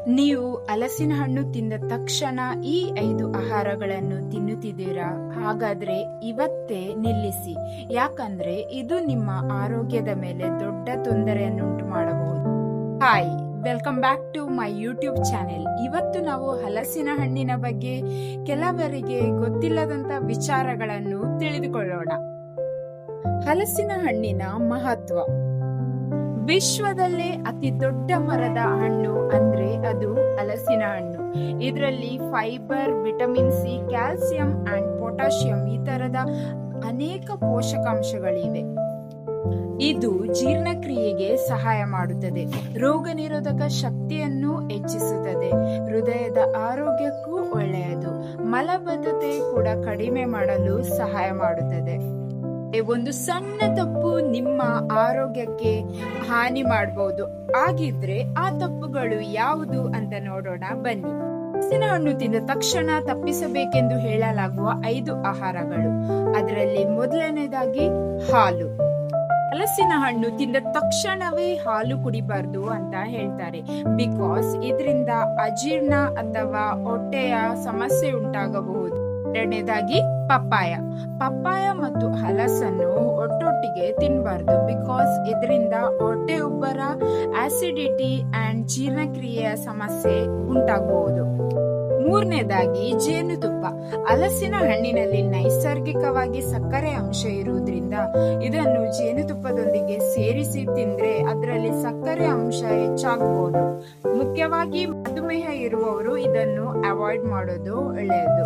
ನೀವು ಹಲಸಿನ ಹಣ್ಣು ತಿಂದ ತಕ್ಷಣ ಈ 5 ಆಹಾರಗಳನ್ನು ತಿನ್ನುತ್ತಿದ್ದೀರಾ? ಹಾಗಾದ್ರೆ ಇವತ್ತೇ ನಿಲ್ಲಿಸಿ. ಯಾಕಂದ್ರೆ ಇದು ನಿಮ್ಮ ಆರೋಗ್ಯದ ಮೇಲೆ ದೊಡ್ಡ ತೊಂದರೆಯನ್ನುಂಟು ಮಾಡಬಹುದು. Hi, welcome back to my YouTube channel. ಇವತ್ತು ನಾವು ಹಲಸಿನ ಹಣ್ಣಿನ ಬಗ್ಗೆ ಕೆಲವರಿಗೆ ಗೊತ್ತಿಲ್ಲದಂತ ವಿಚಾರಗಳನ್ನು ತಿಳಿದುಕೊಳ್ಳೋಣ. ಹಲಸಿನ ಹಣ್ಣಿನ ಮಹತ್ವ. ವಿಶ್ವದಲ್ಲೇ ಅತಿ ದೊಡ್ಡ ಮರದ ಹಣ್ಣು ಅಂದ್ರೆ ಅದು ಹಲಸಿನ ಹಣ್ಣು. ಇದರಲ್ಲಿ fibre, vitamin C, calcium and potassium ಈ ತರದ ಅನೇಕ ಪೋಷಕಾಂಶಗಳಿವೆ. ಇದು ಜೀರ್ಣಕ್ರಿಯೆಗೆ ಸಹಾಯ ಮಾಡುತ್ತದೆ, ರೋಗ ನಿರೋಧಕ ಶಕ್ತಿಯನ್ನು ಹೆಚ್ಚಿಸುತ್ತದೆ, ಹೃದಯದ ಆರೋಗ್ಯಕ್ಕೂ ಒಳ್ಳೆಯದು, ಮಲಬದ್ಧತೆ ಕೂಡ ಕಡಿಮೆ ಮಾಡಲು ಸಹಾಯ ಮಾಡುತ್ತದೆ. ಒಂದು ಸಣ್ಣ ತಪ್ಪು ನಿಮ್ಮ ಆರೋಗ್ಯಕ್ಕೆ ಹಾನಿ ಮಾಡಬಹುದು. ಆಗಿದ್ರೆ ಆ ತಪ್ಪುಗಳು ಯಾವುದು ಅಂತ ನೋಡೋಣ ಬನ್ನಿ. ಹಲಸಿನ ಹಣ್ಣು ತಿಂದ ತಕ್ಷಣ ತಪ್ಪಿಸಬೇಕೆಂದು ಹೇಳಲಾಗುವ 5 ಆಹಾರಗಳು. ಅದರಲ್ಲಿ ಮೊದಲನೇದಾಗಿ ಹಾಲು. ಹಲಸಿನ ಹಣ್ಣು ತಿಂದ ತಕ್ಷಣವೇ ಹಾಲು ಕುಡಿಬಾರ್ದು ಅಂತ ಹೇಳ್ತಾರೆ. ಬಿಕಾಸ್ ಇದರಿಂದ ಅಜೀರ್ಣ ಅಥವಾ ಹೊಟ್ಟೆಯ ಸಮಸ್ಯೆ ಉಂಟಾಗಬಹುದು. ಎರಡನೇದಾಗಿ ಪಪ್ಪಾಯ ಮತ್ತು ಹಲಸನ್ನು ಒಟ್ಟೊಟ್ಟಿಗೆ ತಿನ್ನಬಾರ್ದು. ಬಿಕಾಸ್ ಇದರಿಂದ ಹೊಟ್ಟೆ ಉಬ್ಬರ, ಆಸಿಡಿಟಿ ಅಂಡ್ ಜೀರ್ಣಕ್ರಿಯೆಯ ಸಮಸ್ಯೆ ಉಂಟಾಗಬಹುದು. ಮೂರನೇದಾಗಿ ಜೇನುತುಪ್ಪ. ಹಲಸಿನ ಹಣ್ಣಿನಲ್ಲಿ ನೈಸರ್ಗಿಕವಾಗಿ ಸಕ್ಕರೆ ಅಂಶ ಇರುವುದರಿಂದ ಇದನ್ನು ಜೇನುತುಪ್ಪದೊಂದಿಗೆ ಸೇರಿಸಿ ತಿಂದ್ರೆ ಅದರಲ್ಲಿ ಸಕ್ಕರೆ ಅಂಶ ಹೆಚ್ಚಾಗಬಹುದು. ಮುಖ್ಯವಾಗಿ ಮಧುಮೇಹ ಇರುವವರು ಇದನ್ನು ಅವಾಯ್ಡ್ ಮಾಡೋದು ಒಳ್ಳೆಯದು.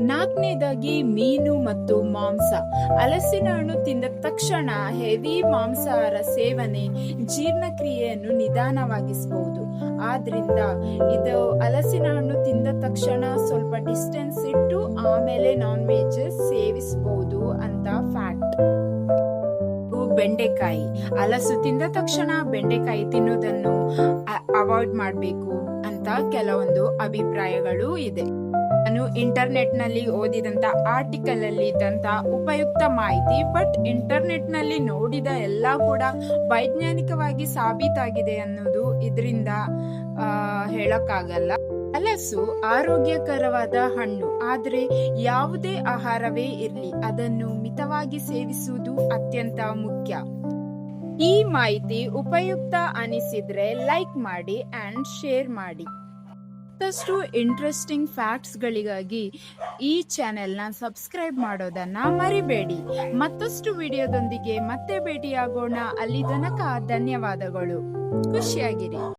ನಾಲ್ಕನೇದಾಗಿ ಮೀನು ಮತ್ತು ಮಾಂಸ. ಹಲಸಿನ ಹಣ್ಣು ತಿಂದ ತಕ್ಷಣ ಹೆವಿ ಮಾಂಸಾಹಾರ ಸೇವನೆ ಜೀರ್ಣಕ್ರಿಯೆಯನ್ನು ನಿಧಾನವಾಗಿಸಬಹುದು. ಆದ್ರಿಂದ ಇದು ಹಲಸಿನ ಹಣ್ಣು ತಿಂದ ತಕ್ಷಣ ಸ್ವಲ್ಪ ಡಿಸ್ಟೆನ್ಸ್ ಇಟ್ಟು ಆಮೇಲೆ ನಾನ್ ವೆಜ್ ಸೇವಿಸಬಹುದು ಅಂತ ಫ್ಯಾಕ್ಟ್. ಬೆಂಡೆಕಾಯಿ. ಹಲಸು ತಿಂದ ತಕ್ಷಣ ಬೆಂಡೆಕಾಯಿ ತಿನ್ನುವುದನ್ನು ಅವಾಯ್ಡ್ ಮಾಡಬೇಕು ಅಂತ ಕೆಲವೊಂದು ಅಭಿಪ್ರಾಯಗಳು ಇದೆ. ನಾನು ಇಂಟರ್ನೆಟ್ ನಲ್ಲಿ ಓದಿದಂತ ಆರ್ಟಿಕಲ್ ಅಲ್ಲಿ ಇದ್ದಂತ ಉಪಯುಕ್ತ ಮಾಹಿತಿ. ಬಟ್ ಇಂಟರ್ನೆಟ್ ನಲ್ಲಿ ನೋಡಿದ ಎಲ್ಲ ಕೂಡ ವೈಜ್ಞಾನಿಕವಾಗಿ ಸಾಬೀತಾಗಿದೆ ಅನ್ನೋದು ಇದರಿಂದ ಹೇಳಕ್ಕಾಗಲ್ಲ. ಹಲಸು ಆರೋಗ್ಯಕರವಾದ ಹಣ್ಣು. ಆದ್ರೆ ಯಾವುದೇ ಆಹಾರವೇ ಇರಲಿ ಅದನ್ನು ಮಿತವಾಗಿ ಸೇವಿಸುವುದು ಅತ್ಯಂತ ಮುಖ್ಯ. ಈ ಮಾಹಿತಿ ಉಪಯುಕ್ತ ಅನಿಸಿದ್ರೆ ಲೈಕ್ ಮಾಡಿ ಅಂಡ್ ಶೇರ್ ಮಾಡಿ. ಮತ್ತಷ್ಟು ಇಂಟ್ರೆಸ್ಟಿಂಗ್ ಫ್ಯಾಕ್ಟ್ಸ್ ಗಳಿಗಾಗಿ ಈ ಚಾನೆಲ್ನ ಸಬ್ಸ್ಕ್ರೈಬ್ ಮಾಡೋದನ್ನ ಮರಿಬೇಡಿ. ಮತ್ತಷ್ಟು ವಿಡಿಯೋದೊಂದಿಗೆ ಮತ್ತೆ ಭೇಟಿಯಾಗೋಣ. ಅಲ್ಲಿ ತನಕ ಧನ್ಯವಾದಗಳು. ಖುಷಿಯಾಗಿರಿ.